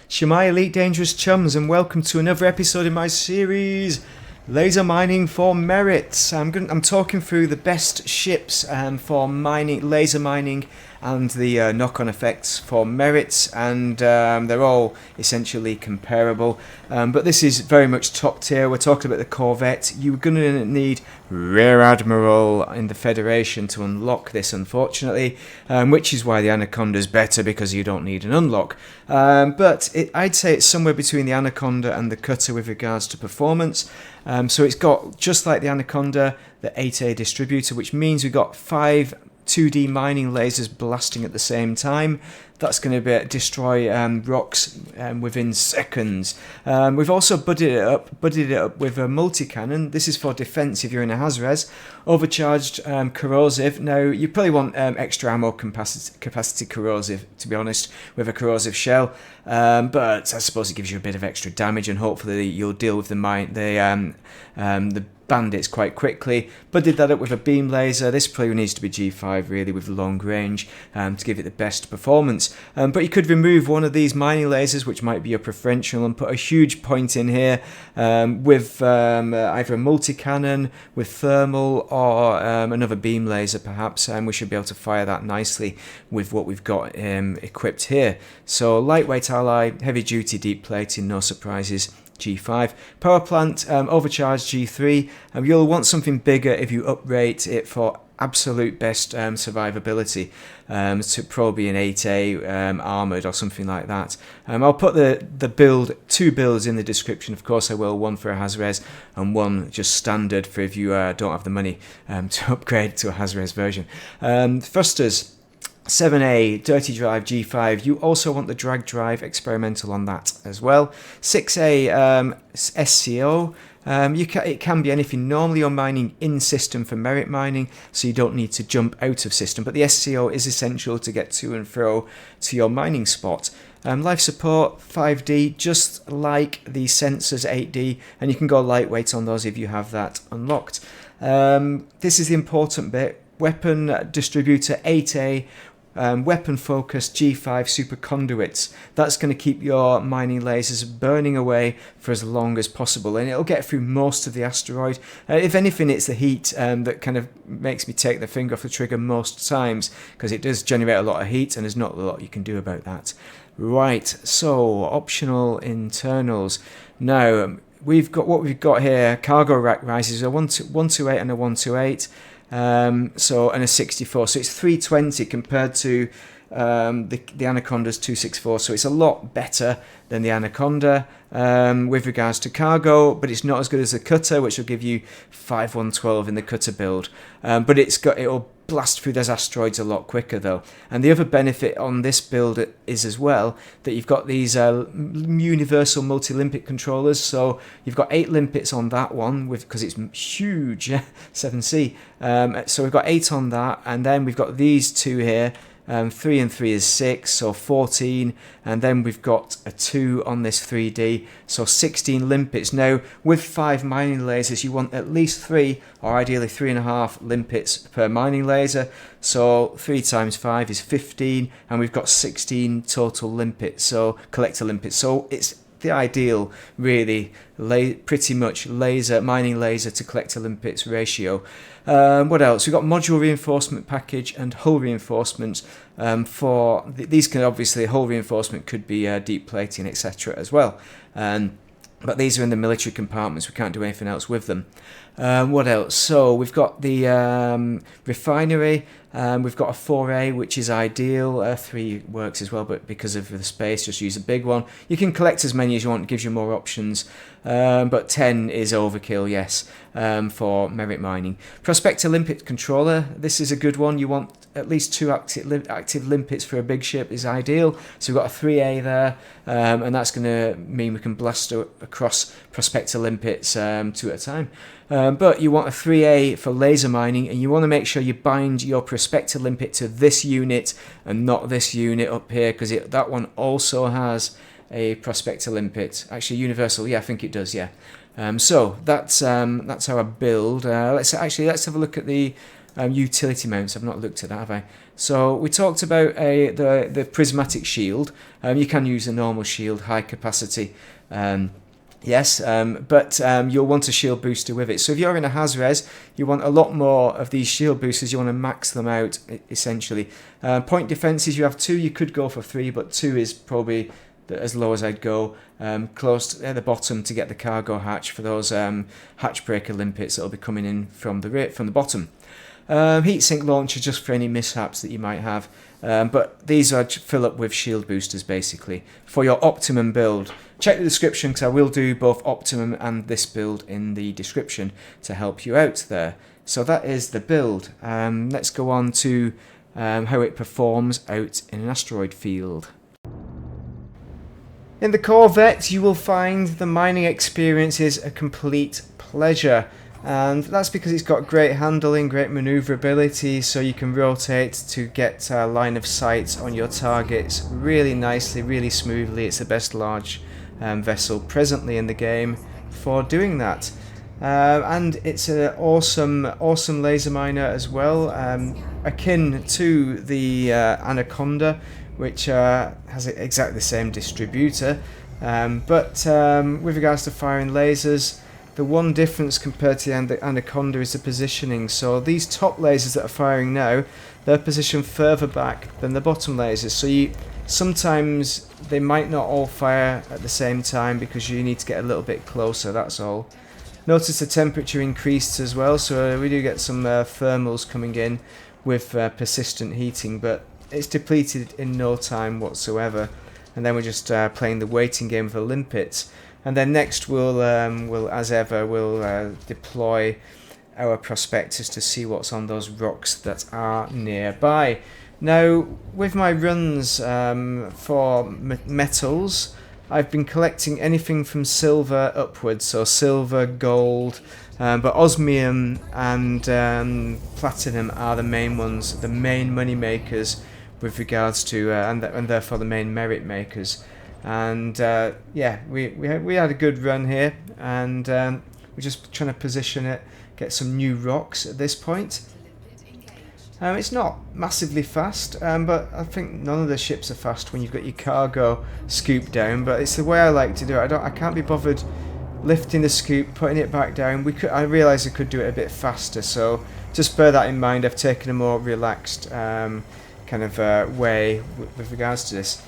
Shemai Elite Dangerous Chums, and welcome to another episode in my series, Laser Mining for Merits. I'm talking through the best ships for mining, laser mining, and the knock-on effects for merits, and they're all essentially comparable. But this is very much top tier. We're talking about the Corvette. You're going to need Rear Admiral in the Federation to unlock this, unfortunately, which is why the Anaconda is better, because you don't need an unlock. But I'd say it's somewhere between the Anaconda and the Cutter with regards to performance. So it's got, just like the Anaconda, the 8A distributor, which means we've got 5 2D mining lasers blasting at the same time. That's going to destroy rocks within seconds. We've also budded it up with a multi-cannon. This is for defense if you're in a Haz Res. Overcharged corrosive. Now, you probably want extra ammo capacity corrosive, to be honest, with a corrosive shell. But I suppose it gives you a bit of extra damage, and hopefully you'll deal with the bandits quite quickly. But did that up with a beam laser. This probably needs to be G5 really, with long range to give it the best performance. But you could remove one of these mining lasers, which might be your preferential, and put a huge point in here with either a multi-cannon with thermal or another beam laser perhaps, and we should be able to fire that nicely with what we've got equipped here. So lightweight ally, heavy duty deep plating, no surprises, G5. Power plant, overcharged G3. You'll want something bigger if you uprate it for absolute best survivability, to probably an 8A armoured or something like that. I'll put the two builds in the description, of course I will, one for a Haz Res and one just standard for if you don't have the money to upgrade to a Haz Res version. Thrusters, 7A, dirty drive, G5. You also want the drag drive experimental on that as well. 6A, SCO. It can be anything. Normally you're mining in system for merit mining, so you don't need to jump out of system, but the SCO is essential to get to and fro to your mining spot. Life support, 5D, just like the sensors 8D, and you can go lightweight on those if you have that unlocked. This is the important bit. Weapon distributor, 8A, weapon focus, G5 super conduits. That's going to keep your mining lasers burning away for as long as possible, and it'll get through most of the asteroid. If anything, it's the heat that kind of makes me take the finger off the trigger most times, because it does generate a lot of heat and there's not a lot you can do about that. Right, so optional internals. Now we've got here. Cargo rack rises a 128 and a 128. And a 64, so it's 320 compared to the Anaconda's 264, so it's a lot better than the Anaconda with regards to cargo, but it's not as good as the Cutter, which will give you 5112 in the Cutter build. But it'll blast through those asteroids a lot quicker though. And the other benefit on this build is as well that you've got these universal multi-limpet controllers. So you've got 8 limpets on that one because it's huge, 7C. So we've got 8 on that, and then we've got these 2 here. 3 and 3 is 6, so 14, and then we've got a 2 on this 3D, so 16 limpets. Now, with 5 mining lasers, you want at least 3, or ideally 3.5 limpets per mining laser, so 3 times 5 is 15, and we've got 16 total limpets, so collector limpets, so it's the ideal, really, pretty much mining laser to collector limpets ratio. What else? We've got module reinforcement package and hull reinforcements. These can obviously, hull reinforcement could be deep plating, etc. as well. But these are in the military compartments. We can't do anything else with them. What else? So we've got the refinery. We've got a 4A, which is ideal. 3 works as well, but because of the space, just use a big one. You can collect as many as you want. It gives you more options. But 10 is overkill, yes, for merit mining. Prospector limpet controller. This is a good one. You want at least 2 active limpets for a big ship is ideal. So we've got a 3A there, and that's going to mean we can blast across prospector limpets 2 at a time. But you want a 3A for laser mining, and you want to make sure you bind your prospector limpet to this unit and not this unit up here, because that one also has a prospector limpet. Actually, universal, yeah, I think it does, yeah. So that's our build. Let's have a look at the utility mounts. I've not looked at that, have I? So we talked about the prismatic shield. You can use a normal shield, high capacity. Yes, but you'll want a shield booster with it. So if you're in a Haz Res, you want a lot more of these shield boosters. You want to max them out, essentially. Point defenses, you have 2. You could go for 3, but 2 is probably as low as I'd go. Close at the bottom to get the cargo hatch for those hatch breaker limpets that will be coming in from the bottom. Heatsink launcher just for any mishaps that you might have. But these are fill up with shield boosters basically for your optimum build. Check the description because I will do both optimum and this build in the description to help you out there. So that is the build. Let's go on to how it performs out in an asteroid field. In the Corvette, you will find the mining experience is a complete pleasure. And that's because it's got great handling, great maneuverability, so you can rotate to get line of sight on your targets really nicely, really smoothly. It's the best large vessel presently in the game for doing that. And it's an awesome laser miner as well, akin to the Anaconda, which has exactly the same distributor. But with regards to firing lasers, the one difference compared to the Anaconda is the positioning. So these top lasers that are firing now, they're positioned further back than the bottom lasers. So sometimes they might not all fire at the same time because you need to get a little bit closer, that's all. Notice the temperature increased as well, so we do get some thermals coming in with persistent heating, but it's depleted in no time whatsoever. And then we're just playing the waiting game of the limpets. And then next we'll as ever, deploy our prospectors to see what's on those rocks that are nearby. Now, with my runs for metals, I've been collecting anything from silver upwards, so silver, gold, but osmium and platinum are the main ones, the main money makers with regards to, and therefore the main merit makers. And yeah, we had a good run here, and we're just trying to position it, get some new rocks at this point. It's not massively fast, but I think none of the ships are fast when you've got your cargo scooped down, but it's the way I like to do it. I can't be bothered lifting the scoop, putting it back down. I realised I could do it a bit faster, so just bear that in mind. I've taken a more relaxed kind of way with regards to this.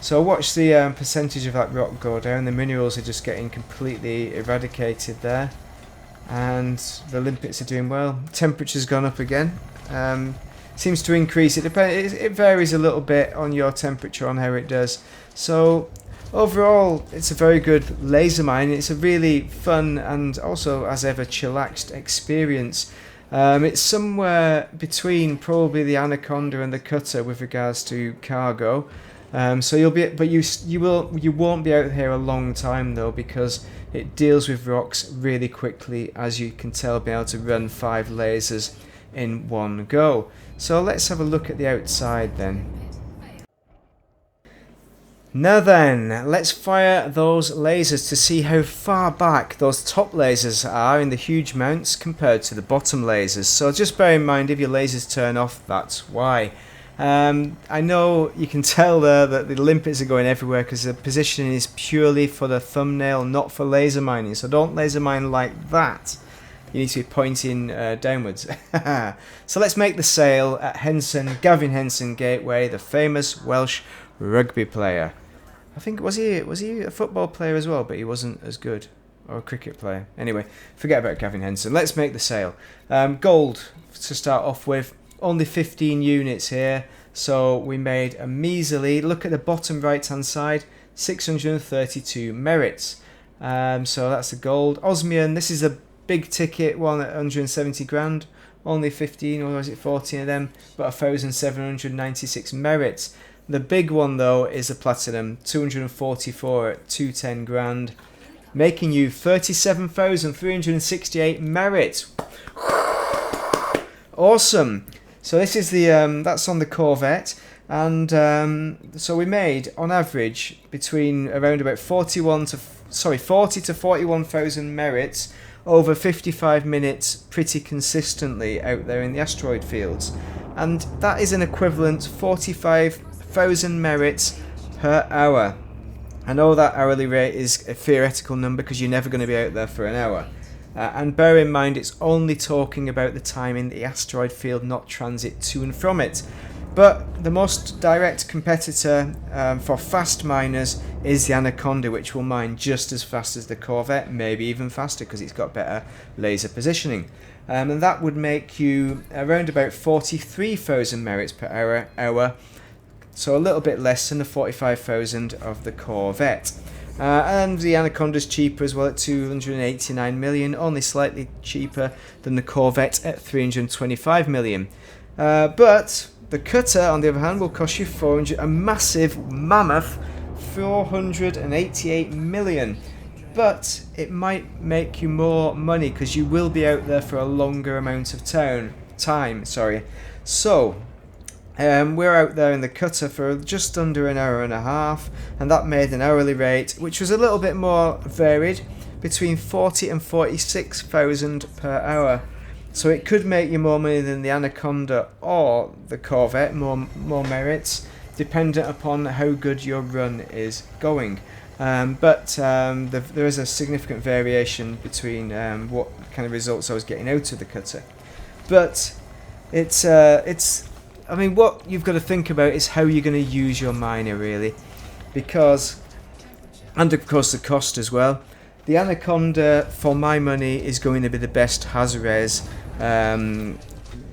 So watch the percentage of that rock go down. The minerals are just getting completely eradicated there, and the limpets are doing well. Temperature's gone up again. Seems to increase. It varies a little bit on your temperature on how it does. So overall, it's a very good laser mine. It's a really fun and also, as ever, chillaxed experience. It's somewhere between probably the Anaconda and the Cutter with regards to cargo. So you'll be, but you won't be out here a long time though, because it deals with rocks really quickly, as you can tell, being able to run 5 lasers in one go. So let's have a look at the outside then. Now then, let's fire those lasers to see how far back those top lasers are in the huge mounts compared to the bottom lasers. So just bear in mind, if your lasers turn off, that's why. I know you can tell there that the limpets are going everywhere because the positioning is purely for the thumbnail, not for laser mining. So don't laser mine like that. You need to be pointing downwards. So let's make the sail at Gavin Henson Gateway, the famous Welsh rugby player. I think was he a football player as well, but he wasn't as good, or a cricket player. Anyway, forget about Gavin Henson. Let's make the sail. Gold to start off with. Only 15 units here, so we made a measly, look at the bottom right hand side, 632 merits. So that's the gold. Osmium, this is a big ticket one at 170 grand, only 15 or was it 14 of them, but 1,796 merits. The big one though is the platinum, 244 at 210 grand, making you 37,368 merits. Awesome. So this is the that's on the Corvette, and so we made on average between around about 40 to 41,000 merits over 55 minutes pretty consistently out there in the asteroid fields. And that is an equivalent 45,000 merits per hour. I know that hourly rate is a theoretical number because you're never going to be out there for an hour. And bear in mind, it's only talking about the time in the asteroid field, not transit to and from it. But the most direct competitor for fast miners is the Anaconda, which will mine just as fast as the Corvette, maybe even faster because it's got better laser positioning. And that would make you around about 43,000 merits per hour, so a little bit less than the 45,000 of the Corvette. And the Anaconda's cheaper as well at 289 million, only slightly cheaper than the Corvette at 325 million. But the Cutter, on the other hand, will cost you a massive mammoth 488 million. But it might make you more money because you will be out there for a longer amount of time. So we're out there in the Cutter for just under an hour and a half, and that made an hourly rate which was a little bit more varied, between 40 and 46,000 per hour. So it could make you more money than the Anaconda or the Corvette, more merits, dependent upon how good your run is going. But there is a significant variation between what kind of results I was getting out of the Cutter. But I mean, what you've got to think about is how you're going to use your miner, really. Because, and of course the cost as well. The Anaconda, for my money, is going to be the best Haz Res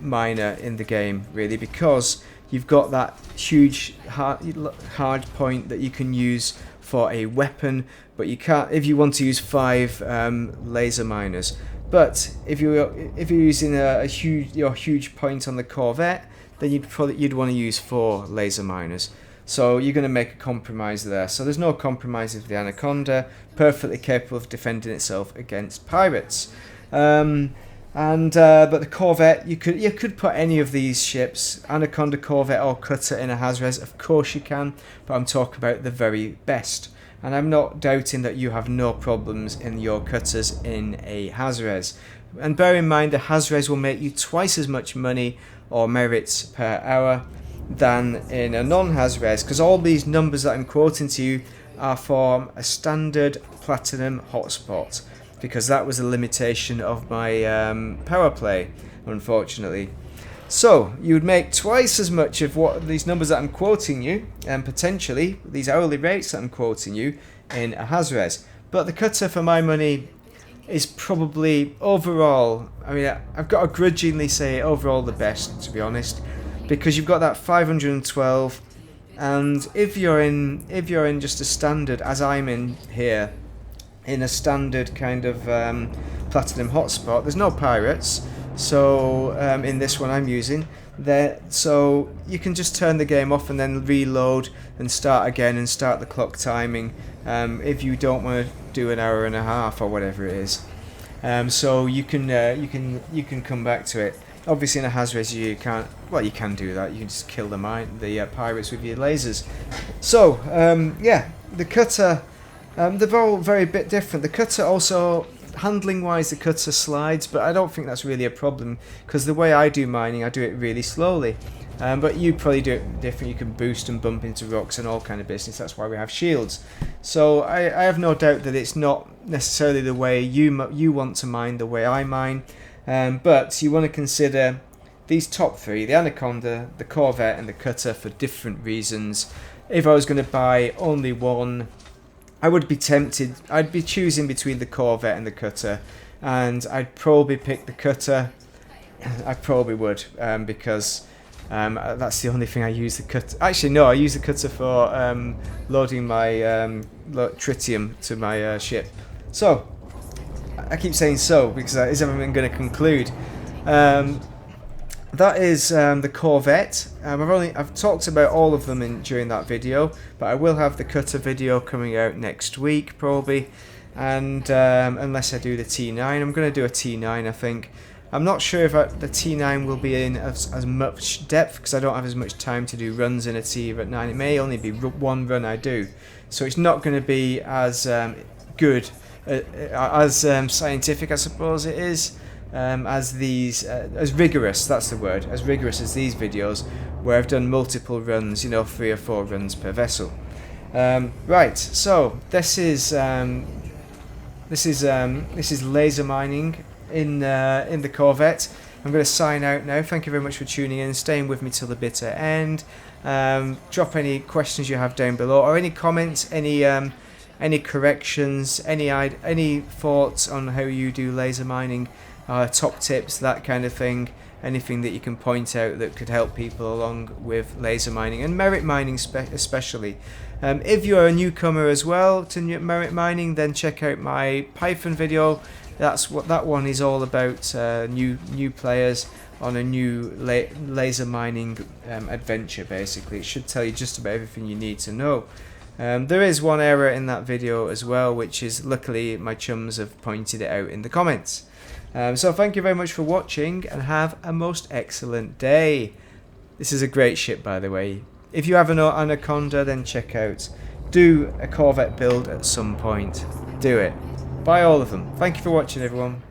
miner in the game, really. Because you've got that huge hard point that you can use for a weapon. But you can't, if you want to use 5 laser miners. But if you're using your huge point on the Corvette, then you'd want to use 4 laser miners. So you're going to make a compromise there. So there's no compromise with the Anaconda, perfectly capable of defending itself against pirates. But the Corvette, you could put any of these ships, Anaconda, Corvette or Cutter, in a Haz Res. Of course you can, but I'm talking about the very best. And I'm not doubting that you have no problems in your Cutters in a Haz Res. And bear in mind, the Haz Res will make you twice as much money or merits per hour than in a non-Haz Res, because all these numbers that I'm quoting to you are for a standard platinum hotspot, because that was a limitation of my power play, unfortunately. So you would make twice as much of what these numbers that I'm quoting you, and potentially these hourly rates that I'm quoting you, in a Haz Res. But the Cutter, for my money, is probably overall, I mean, I've got to grudgingly say overall the best, to be honest, because you've got that 512, and if you're in just a standard, as I'm in here, in a standard kind of platinum hotspot, there's no pirates. So in this one I'm using there, so you can just turn the game off and then reload and start again and start the clock timing if you don't want to do an hour and a half or whatever it is. So you can come back to it. Obviously in a Haz Res you can't. Well, you can do that. You can just kill the pirates with your lasers. So yeah, the Cutter. They're all very bit different. The Cutter also, handling wise, the Cutter slides, but I don't think that's really a problem because the way I do mining, I do it really slowly. But you probably do it different. You can boost and bump into rocks and all kind of business. That's why we have shields. So I have no doubt that it's not necessarily the way you want to mine, the way I mine. But you want to consider these top 3, the Anaconda, the Corvette and the Cutter, for different reasons. If I was going to buy only one, I would be tempted. I'd be choosing between the Corvette and the Cutter, and I'd probably pick the Cutter. I probably would, because that's the only thing I use the Cutter. Actually, no, I use the Cutter for loading my tritium to my ship. So I keep saying so because is everything going to conclude? That is the Corvette. I've talked about all of them during that video, but I will have the Cutter video coming out next week probably, and unless I do the T9, I'm going to do a T9. I think. I'm not sure if the T9 will be in as much depth because I don't have as much time to do runs in a T at 9. It may only be one run I do, so it's not going to be as good as scientific, I suppose it is, as rigorous. That's the word. As rigorous as these videos, where I've done multiple runs. 3 or 4 runs per vessel. Right. So this is laser mining in the Corvette. I'm going to sign out now. Thank you very much for tuning in and staying with me till the bitter end. Drop any questions you have down below, or any comments, any corrections, any thoughts on how you do laser mining, top tips, that kind of thing. Anything that you can point out that could help people along with laser mining and merit mining especially. If you're a newcomer as well to merit mining, then check out my Python video. That's what that one is all about. New players on a new laser mining adventure. Basically, it should tell you just about everything you need to know. There is one error in that video as well, which is luckily my chums have pointed it out in the comments. So thank you very much for watching, and have a most excellent day. This is a great ship, by the way. If you have an Anaconda, then do a Corvette build at some point. Do it. Buy all of them. Thank you for watching, everyone.